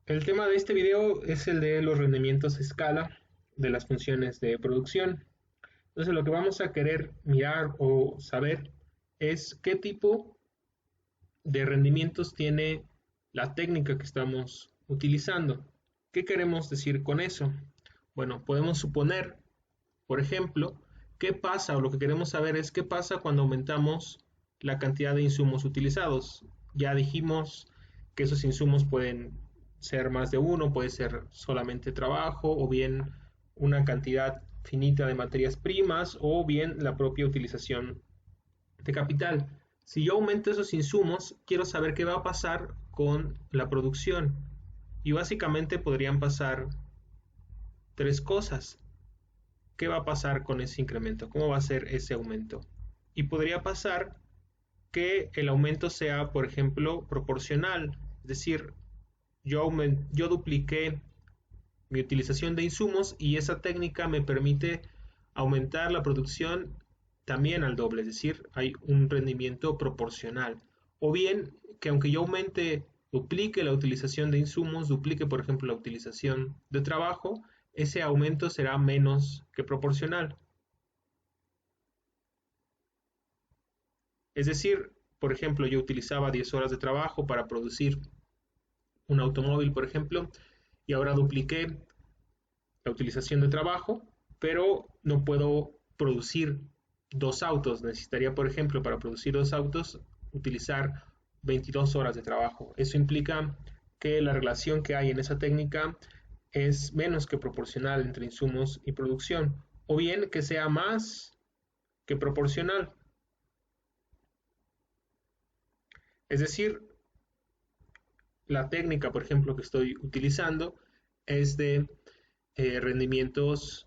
El tema de este video es el de los rendimientos a escala de las funciones de producción. Entonces lo que vamos a querer mirar o saber es qué tipo de rendimientos tiene la técnica que estamos utilizando. ¿Qué queremos decir con eso? Bueno, podemos suponer, por ejemplo, qué pasa o lo que queremos saber es qué pasa cuando aumentamos la cantidad de insumos utilizados. Ya dijimos que esos insumos pueden ser más de uno, puede ser solamente trabajo o bien una cantidad finita de materias primas o bien la propia utilización de capital. Si yo aumento esos insumos, quiero saber qué va a pasar con la producción. Y básicamente podrían pasar tres cosas. ¿Qué va a pasar con ese incremento? ¿Cómo va a ser ese aumento? Y podría pasar que el aumento sea, por ejemplo, proporcional. Es decir, yo dupliqué mi utilización de insumos y esa técnica me permite aumentar la producción también al doble, es decir, hay un rendimiento proporcional. O bien que aunque yo aumente, duplique la utilización de insumos, duplique por ejemplo la utilización de trabajo, ese aumento será menos que proporcional. Es decir, por ejemplo, yo utilizaba 10 horas de trabajo para producir un automóvil, por ejemplo, y ahora dupliqué la utilización de trabajo, pero no puedo producir dos autos. Necesitaría, por ejemplo, para producir dos autos, utilizar 22 horas de trabajo. Eso implica que la relación que hay en esa técnica es menos que proporcional entre insumos y producción, o bien que sea más que proporcional. Es decir, la técnica, por ejemplo, que estoy utilizando es de rendimientos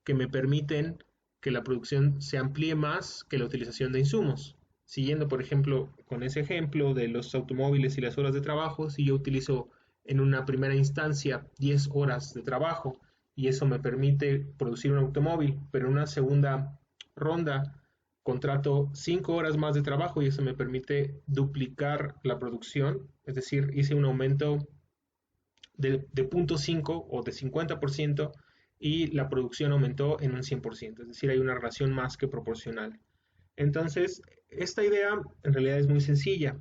que me permiten que la producción se amplíe más que la utilización de insumos. Siguiendo, por ejemplo, con ese ejemplo de los automóviles y las horas de trabajo, si yo utilizo en una primera instancia 10 horas de trabajo y eso me permite producir un automóvil, pero en una segunda ronda contrato 5 horas más de trabajo y eso me permite duplicar la producción, es decir, hice un aumento de 0.5 o de 50% y la producción aumentó en un 100%, es decir, hay una relación más que proporcional. Entonces, esta idea en realidad es muy sencilla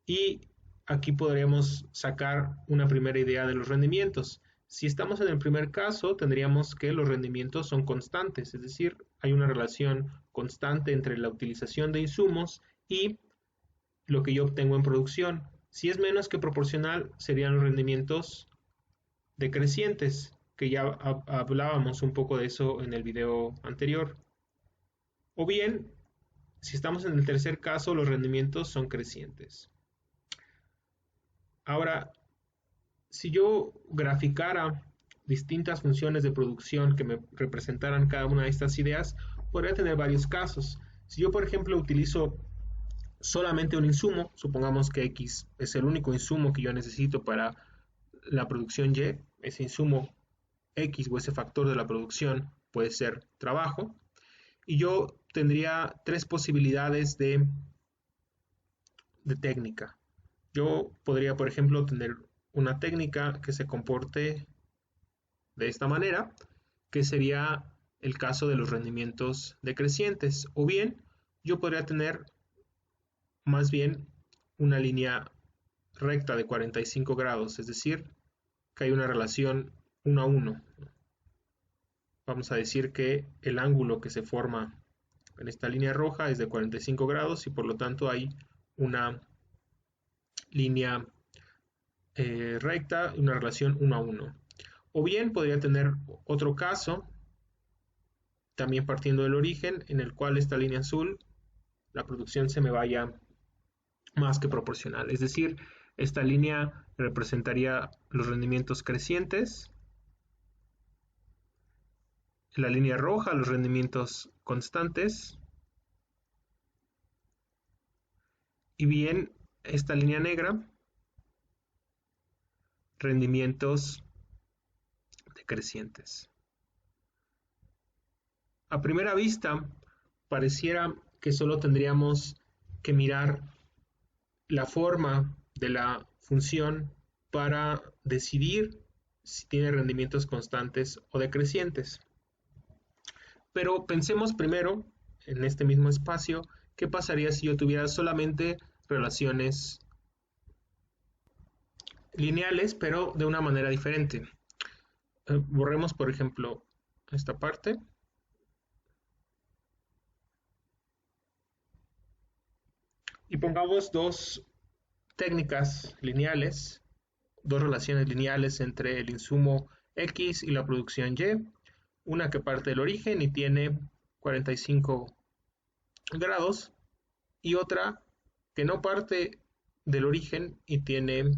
y aquí podríamos sacar una primera idea de los rendimientos. Si estamos en el primer caso, tendríamos que los rendimientos son constantes, es decir, hay una relación constante entre la utilización de insumos y lo que yo obtengo en producción. Si es menos que proporcional, serían los rendimientos decrecientes, que ya hablábamos un poco de eso en el video anterior. O bien, si estamos en el tercer caso, los rendimientos son crecientes. Ahora, si yo graficara distintas funciones de producción que me representaran cada una de estas ideas, podría tener varios casos. Si yo, por ejemplo, utilizo solamente un insumo, supongamos que X es el único insumo que yo necesito para la producción Y, ese insumo X o ese factor de la producción puede ser trabajo, y yo tendría tres posibilidades de técnica. Yo podría, por ejemplo, tener una técnica que se comporte de esta manera, que sería el caso de los rendimientos decrecientes, o bien yo podría tener más bien una línea recta de 45 grados, es decir, que hay una relación 1 a 1. Vamos a decir que el ángulo que se forma en esta línea roja es de 45 grados y por lo tanto hay una línea recta, una relación 1 a 1. O bien podría tener otro caso, también partiendo del origen, en el cual esta línea azul, la producción se me vaya más que proporcional. Es decir, esta línea representaría los rendimientos crecientes, la línea roja los rendimientos constantes, y bien esta línea negra rendimientos decrecientes. A primera vista pareciera que solo tendríamos que mirar la forma de la función para decidir si tiene rendimientos constantes o decrecientes. Pero pensemos primero, en este mismo espacio, qué pasaría si yo tuviera solamente relaciones lineales, pero de una manera diferente. Borremos, por ejemplo, esta parte. Y pongamos dos técnicas lineales, dos relaciones lineales entre el insumo X y la producción Y. Una que parte del origen y tiene 45 grados, y otra que no parte del origen y tiene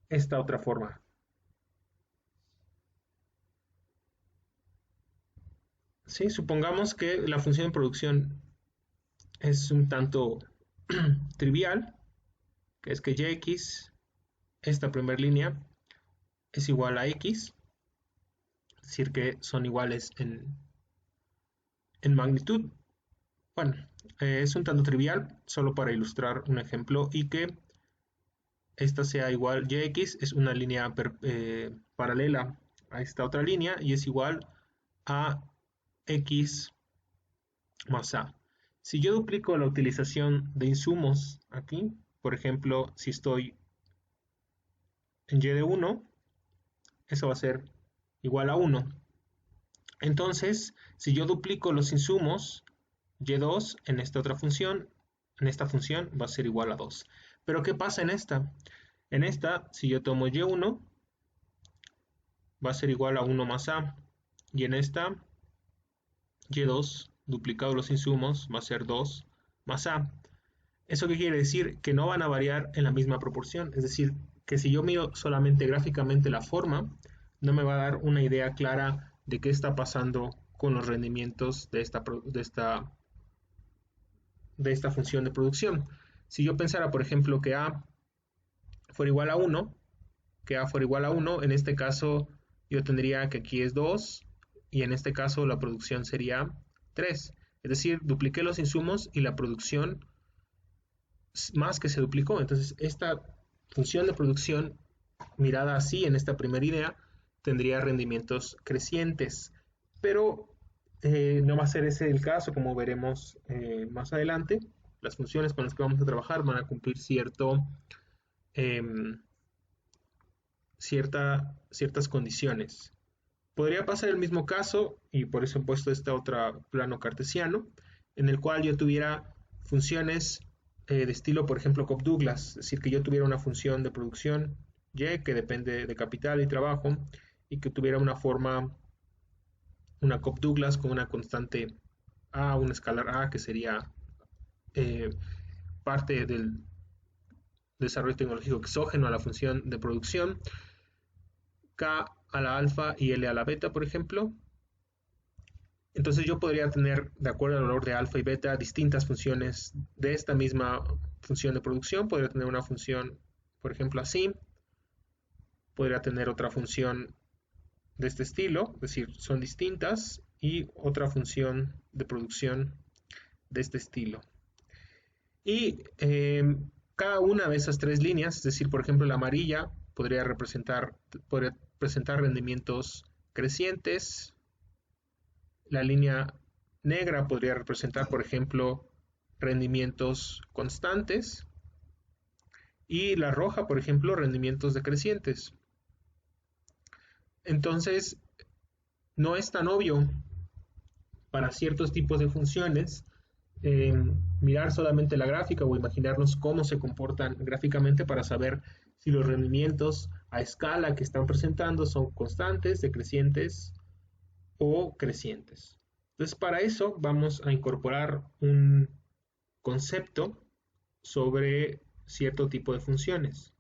esta otra forma. ¿Sí? Supongamos que la función de producción es un tanto trivial, que es que Yx, esta primera línea, es igual a X, es decir, que son iguales en magnitud. Bueno, es un tanto trivial, solo para ilustrar un ejemplo, y que esta sea igual, Yx es una línea paralela a esta otra línea y es igual a X más A. Si yo duplico la utilización de insumos aquí, por ejemplo, si estoy en Y de 1, eso va a ser igual a 1. Entonces, si yo duplico los insumos, Y2 en esta otra función, en esta función va a ser igual a 2. Pero ¿qué pasa en esta? En esta, si yo tomo Y1, va a ser igual a 1 más A. Y en esta, Y2, duplicado los insumos, va a ser 2 más A. ¿Eso qué quiere decir? Que no van a variar en la misma proporción. Es decir, que si yo miro solamente gráficamente la forma, no me va a dar una idea clara de qué está pasando con los rendimientos de esta función de producción. Si yo pensara, por ejemplo, que A fuera igual a 1, que A fuera igual a 1, en este caso yo tendría que aquí es 2 y en este caso la producción sería 3. Es decir, dupliqué los insumos y la producción más que se duplicó. Entonces, esta función de producción, mirada así en esta primera idea, tendría rendimientos crecientes. Pero no va a ser ese el caso, como veremos más adelante. Las funciones con las que vamos a trabajar van a cumplir eh, ciertas condiciones. Podría pasar el mismo caso, y por eso he puesto este otro plano cartesiano, en el cual yo tuviera funciones de estilo, por ejemplo, Cobb-Douglas, es decir, que yo tuviera una función de producción Y que depende de capital y trabajo, y que tuviera una forma, una Cobb-Douglas con una constante A, un escalar A, que sería eh, parte del desarrollo tecnológico exógeno a la función de producción, K a la alfa y L a la beta, por ejemplo. Entonces yo podría tener, de acuerdo al valor de alfa y beta, distintas funciones de esta misma función de producción. Podría tener una función, por ejemplo, así. Podría tener otra función de este estilo, es decir, son distintas, y otra función de producción de este estilo. Y cada una de esas tres líneas, es decir, por ejemplo, la amarilla podría presentar rendimientos crecientes. La línea negra podría representar, por ejemplo, rendimientos constantes, y la roja, por ejemplo, rendimientos decrecientes. Entonces, no es tan obvio para ciertos tipos de funciones eh, mirar solamente la gráfica o imaginarnos cómo se comportan gráficamente para saber si los rendimientos a escala que están presentando son constantes, decrecientes o crecientes. Entonces, para eso vamos a incorporar un concepto sobre cierto tipo de funciones.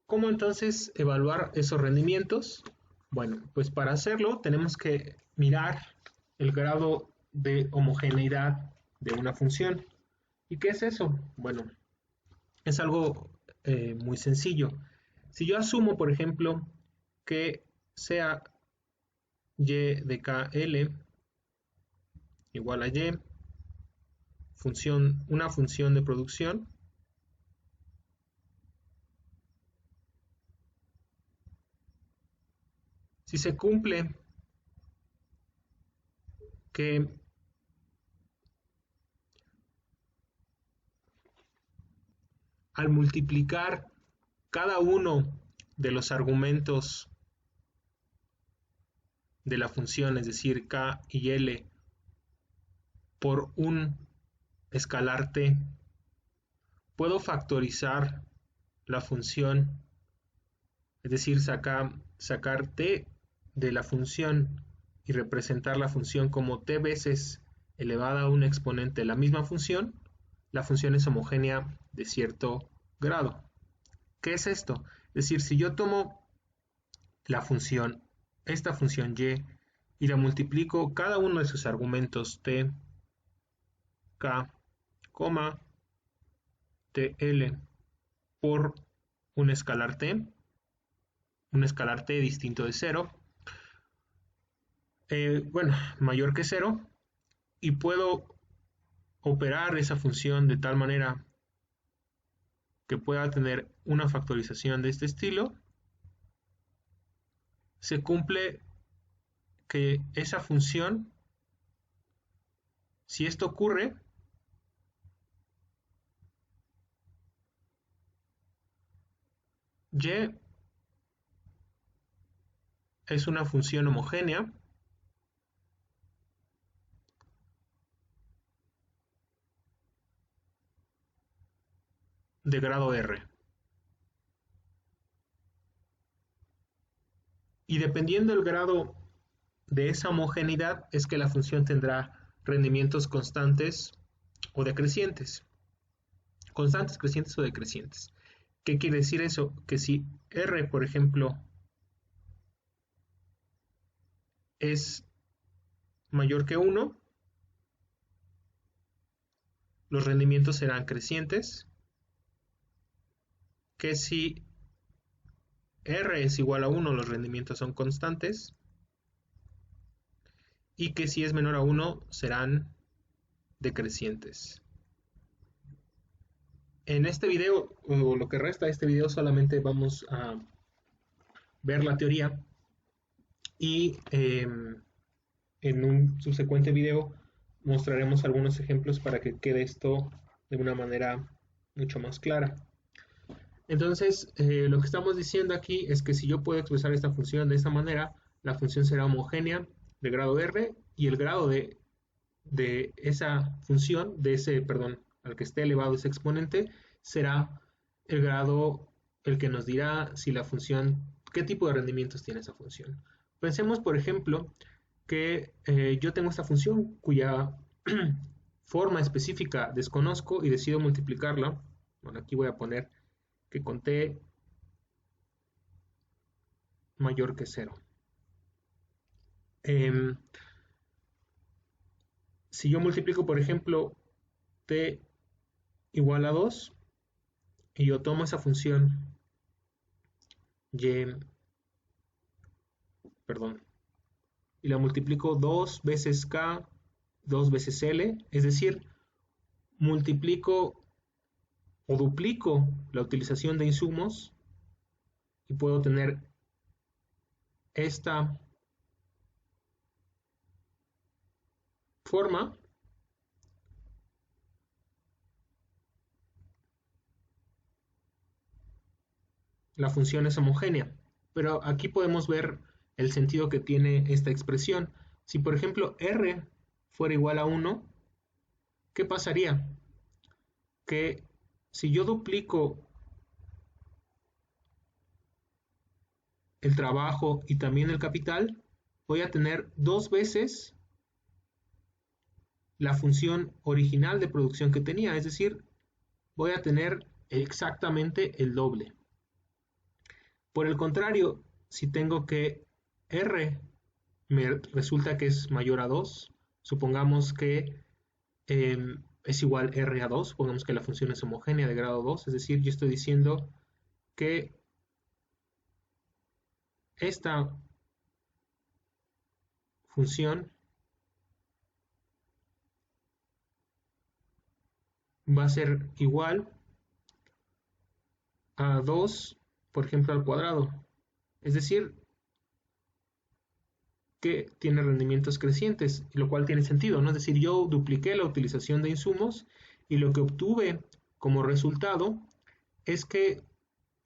¿Cómo entonces evaluar esos rendimientos? Bueno, pues para hacerlo tenemos que mirar el grado de homogeneidad de una función. ¿Y qué es eso? Bueno, es algo muy sencillo. Si yo asumo, por ejemplo, que sea y de kl igual a y, una función de producción si se cumple que al multiplicar cada uno de los argumentos de la función, es decir, k y l, por un escalar t, puedo factorizar la función, es decir, sacar t de la función y representar la función como t veces elevada a un exponente de la misma función, la función es homogénea de cierto grado. ¿Qué es esto? Es decir, si yo tomo la función, esta función y, y la multiplico cada uno de sus argumentos t, k, tl por un escalar t distinto de 0, bueno, mayor que 0, y puedo operar esa función de tal manera que pueda tener una factorización de este estilo, se cumple que esa función, si esto ocurre, y es una función homogénea de grado R. Y dependiendo del grado de esa homogeneidad es que la función tendrá rendimientos constantes o decrecientes. Constantes, crecientes o decrecientes. ¿Qué quiere decir eso? Que si R, por ejemplo, es mayor que 1, los rendimientos serán crecientes. Que si R es igual a 1, los rendimientos son constantes. Y que si es menor a 1, serán decrecientes. En este video, o lo que resta de este video, solamente vamos a ver la teoría y en un subsecuente video mostraremos algunos ejemplos para que quede esto de una manera mucho más clara. Entonces, lo que estamos diciendo aquí es que si yo puedo expresar esta función de esta manera, la función será homogénea de grado R y el grado de esa función, perdón, al que esté elevado ese exponente, será el grado el que nos dirá si la función, qué tipo de rendimientos tiene esa función. Pensemos, por ejemplo, que yo tengo esta función cuya forma específica desconozco y decido multiplicarla. Bueno, aquí voy a poner que con t mayor que 0. Si yo multiplico, por ejemplo, t igual a 2, y yo tomo esa función y, perdón, y la multiplico 2 veces k, 2 veces l, es decir, multiplico o duplico la utilización de insumos y puedo tener esta forma. La función es homogénea, pero aquí podemos ver el sentido que tiene esta expresión. Si por ejemplo r fuera igual a 1, ¿qué pasaría? Que si yo duplico el trabajo y también el capital, voy a tener 2 veces la función original de producción que tenía, es decir, voy a tener exactamente el doble. Por el contrario, si tengo que R me resulta que es mayor a 2, supongamos que es igual R a 2, supongamos que la función es homogénea de grado 2, es decir, yo estoy diciendo que esta función va a ser igual a 2, por ejemplo, al cuadrado. Es decir, que tiene rendimientos crecientes, lo cual tiene sentido, ¿no? Es decir, yo dupliqué la utilización de insumos y lo que obtuve como resultado es que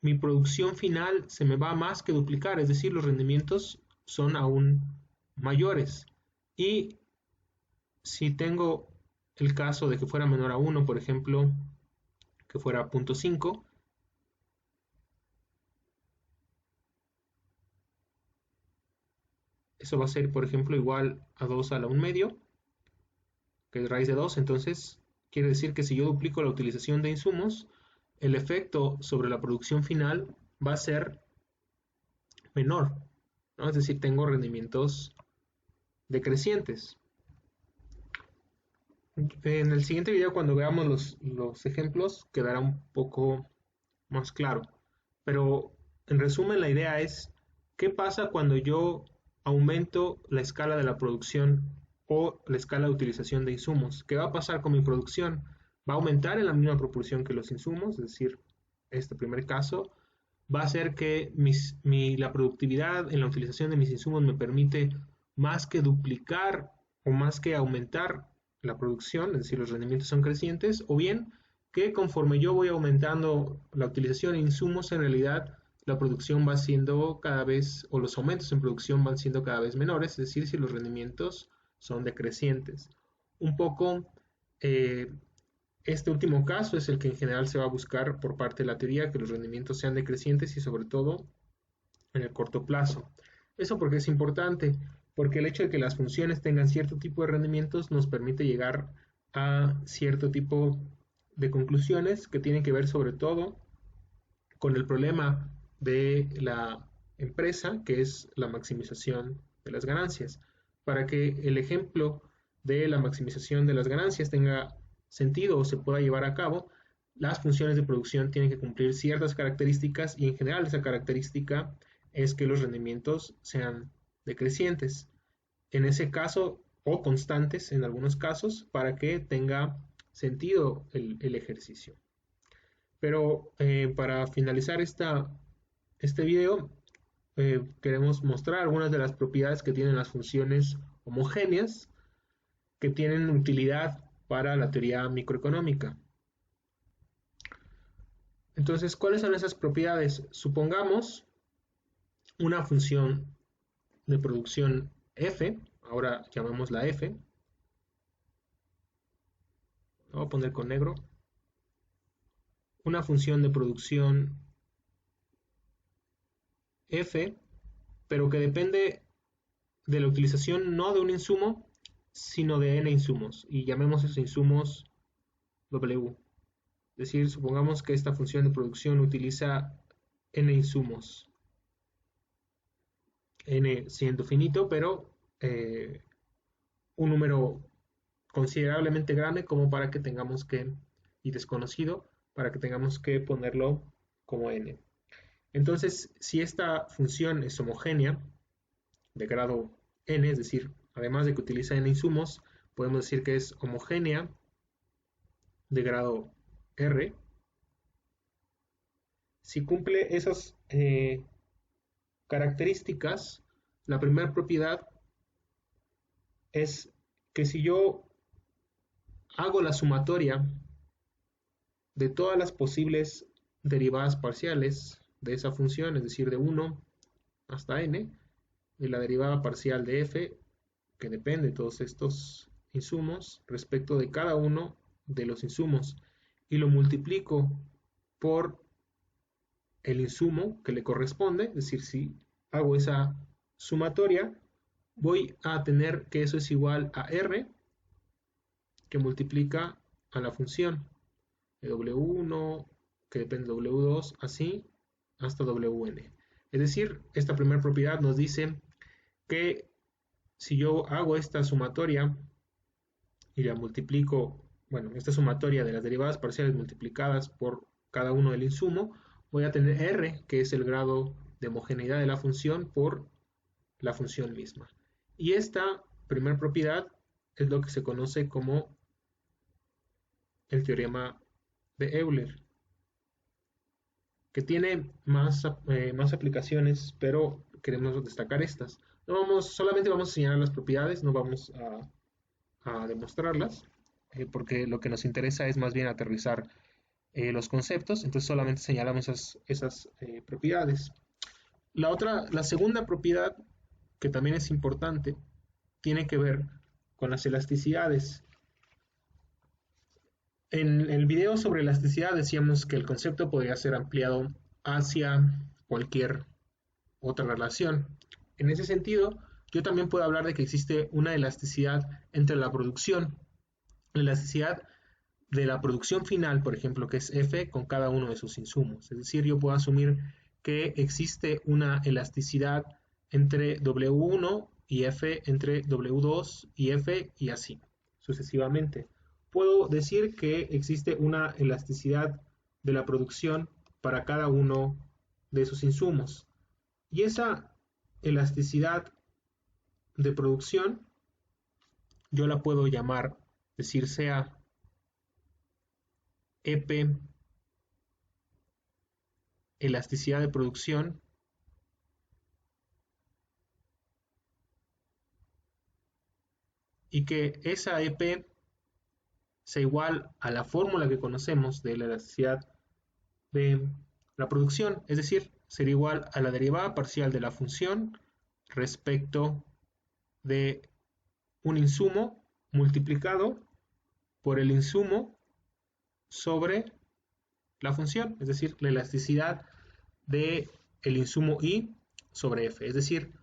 mi producción final se me va más que duplicar, es decir, los rendimientos son aún mayores. Y si tengo el caso de que fuera menor a 1, por ejemplo, que fuera 0.5, eso va a ser, por ejemplo, igual a 2 a la 1 medio, que es raíz de 2. Entonces, quiere decir que si yo duplico la utilización de insumos, el efecto sobre la producción final va a ser menor, ¿no? Es decir, tengo rendimientos decrecientes. En el siguiente video, cuando veamos los ejemplos, quedará un poco más claro. Pero en resumen, la idea es, ¿qué pasa cuando yo aumento la escala de la producción o la escala de utilización de insumos? ¿Qué va a pasar con mi producción? ¿Va a aumentar en la misma proporción que los insumos? Es decir, este primer caso va a hacer que la productividad en la utilización de mis insumos me permite más que duplicar o más que aumentar la producción, es decir, los rendimientos son crecientes, o bien que conforme yo voy aumentando la utilización de insumos, en realidad la producción va siendo cada vez, o los aumentos en producción van siendo cada vez menores, es decir, si los rendimientos son decrecientes. Un poco eh, este último caso es el que en general se va a buscar por parte de la teoría, que los rendimientos sean decrecientes y sobre todo en el corto plazo. Eso porque es importante, porque el hecho de que las funciones tengan cierto tipo de rendimientos nos permite llegar a cierto tipo de conclusiones que tienen que ver sobre todo con el problema de la empresa, que es la maximización de las ganancias. Para que el ejemplo de la maximización de las ganancias tenga sentido o se pueda llevar a cabo, las funciones de producción tienen que cumplir ciertas características y en general esa característica es que los rendimientos sean decrecientes. En ese caso, o constantes en algunos casos, para que tenga sentido el ejercicio. Pero para finalizar este video, queremos mostrar algunas de las propiedades que tienen las funciones homogéneas que tienen utilidad para la teoría microeconómica. Entonces, ¿cuáles son esas propiedades? Supongamos una función de producción f, ahora llamémosla f, voy a poner con negro, una función de producción f, pero que depende de la utilización no de un insumo, sino de n insumos, y llamemos esos insumos W. Es decir, supongamos que esta función de producción utiliza n insumos, n siendo finito, pero un número considerablemente grande como para que tengamos que, y desconocido, para que tengamos que ponerlo como n. Entonces, si esta función es homogénea, de grado n, es decir, además de que utiliza n insumos, podemos decir que es homogénea de grado R. Si cumple esas características, la primera propiedad es que si yo hago la sumatoria de todas las posibles derivadas parciales de esa función, es decir, de 1 hasta n, de la derivada parcial de f, que depende de todos estos insumos, respecto de cada uno de los insumos, y lo multiplico por el insumo que le corresponde, es decir, si hago esa sumatoria, voy a tener que eso es igual a R, que multiplica a la función de W1, que depende de W2, así hasta Wn. Es decir, esta primera propiedad nos dice que si yo hago esta sumatoria y la multiplico, bueno, esta sumatoria de las derivadas parciales multiplicadas por cada uno del insumo, voy a tener R, que es el grado de homogeneidad de la función, por la función misma. Y esta primera propiedad es lo que se conoce como el teorema de Euler, que tiene más aplicaciones, pero queremos destacar estas. Solamente vamos a señalar las propiedades, no vamos a demostrarlas, porque lo que nos interesa es más bien aterrizar los conceptos, entonces solamente señalamos esas propiedades. La segunda propiedad, que también es importante, tiene que ver con las elasticidades. En el video sobre elasticidad decíamos que el concepto podría ser ampliado hacia cualquier otra relación. En ese sentido, yo también puedo hablar de que existe una elasticidad entre la producción, la elasticidad de la producción final, por ejemplo, que es F con cada uno de sus insumos. Es decir, yo puedo asumir que existe una elasticidad entre W1 y F entre W2 y F y así sucesivamente. Puedo decir que existe una elasticidad de la producción para cada uno de sus insumos. Y esa elasticidad de producción yo la puedo llamar, decir, sea EP, elasticidad de producción, y que esa EP sea igual a la fórmula que conocemos de la elasticidad de la producción, es decir, sería igual a la derivada parcial de la función respecto de un insumo multiplicado por el insumo sobre la función, es decir, la elasticidad de el insumo I sobre F, es decir,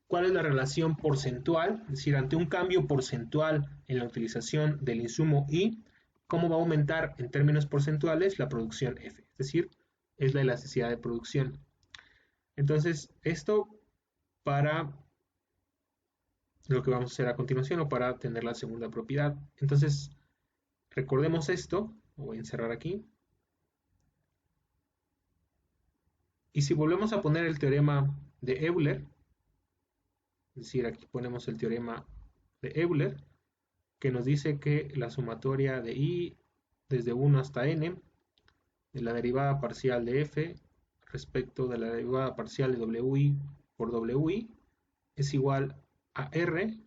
cuál es la relación porcentual, es decir, ante un cambio porcentual en la utilización del insumo I, cómo va a aumentar en términos porcentuales la producción F, es decir, es la elasticidad de producción. Entonces, esto para lo que vamos a hacer a continuación o para tener la segunda propiedad. Entonces, recordemos esto, lo voy a encerrar aquí. Y si volvemos a poner el teorema de Euler, es decir, aquí ponemos el teorema de Euler, que nos dice que la sumatoria de I desde 1 hasta n de la derivada parcial de f respecto de la derivada parcial de wi por wi es igual a r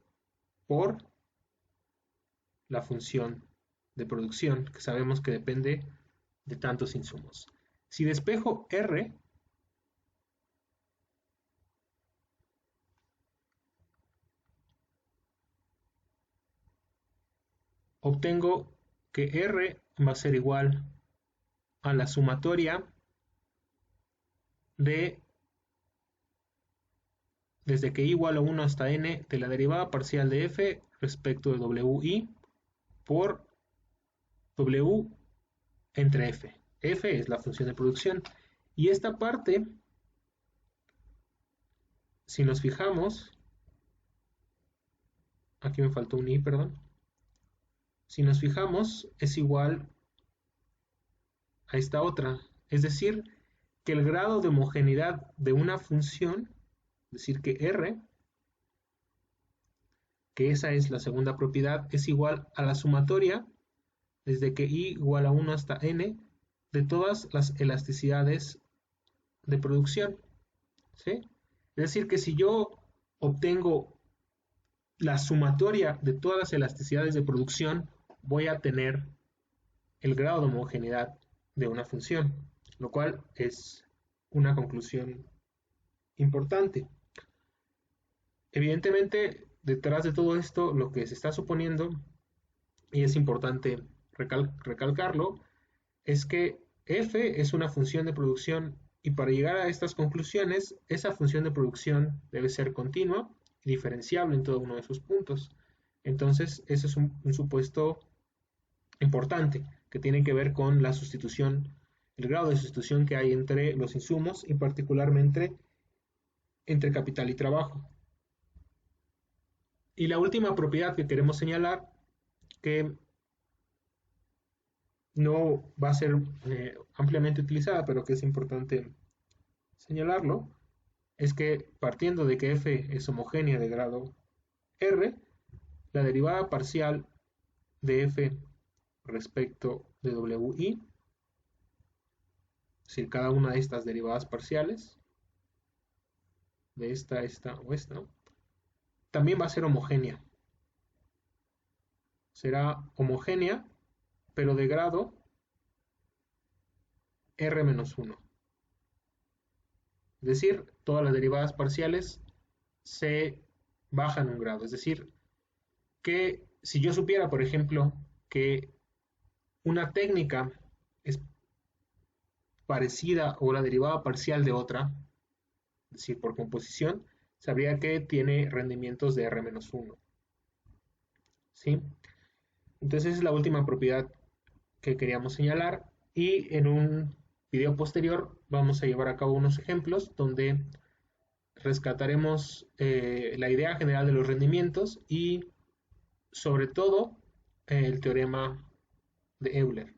por la función de producción, que sabemos que depende de tantos insumos. Si despejo r, obtengo que r va a ser igual a la sumatoria de desde que i igual a 1 hasta n de la derivada parcial de f respecto de wi por w entre f. F es la función de producción. Y esta parte, si nos fijamos, aquí me faltó un i, perdón. Si nos fijamos, es igual a esta otra. Es decir, que el grado de homogeneidad de una función, es decir, que R, que esa es la segunda propiedad, es igual a la sumatoria desde que i igual a 1 hasta n de todas las elasticidades de producción. ¿Sí? Es decir, que si yo obtengo la sumatoria de todas las elasticidades de producción, voy a tener el grado de homogeneidad de una función, lo cual es una conclusión importante. Evidentemente, detrás de todo esto, lo que se está suponiendo, y es importante recalcarlo, es que f es una función de producción y para llegar a estas conclusiones, esa función de producción debe ser continua y diferenciable en todo uno de sus puntos. Entonces, ese es un supuesto importante que tiene que ver con la sustitución, el grado de sustitución que hay entre los insumos y particularmente entre capital y trabajo. Y la última propiedad que queremos señalar, que no va a ser ampliamente utilizada, pero que es importante señalarlo, es que partiendo de que f es homogénea de grado r, la derivada parcial de f respecto de wi, es decir, cada una de estas derivadas parciales, de esta, esta o esta, también va a ser homogénea. Será homogénea, pero de grado r-1. Es decir, todas las derivadas parciales se bajan un grado. Es decir, que si yo supiera, por ejemplo, que una técnica es parecida o la derivada parcial de otra, es decir, por composición, sabría que tiene rendimientos de r-1. ¿Sí? Entonces esa es la última propiedad que queríamos señalar, y en un video posterior vamos a llevar a cabo unos ejemplos donde rescataremos la idea general de los rendimientos y sobre todo el teorema de Euler.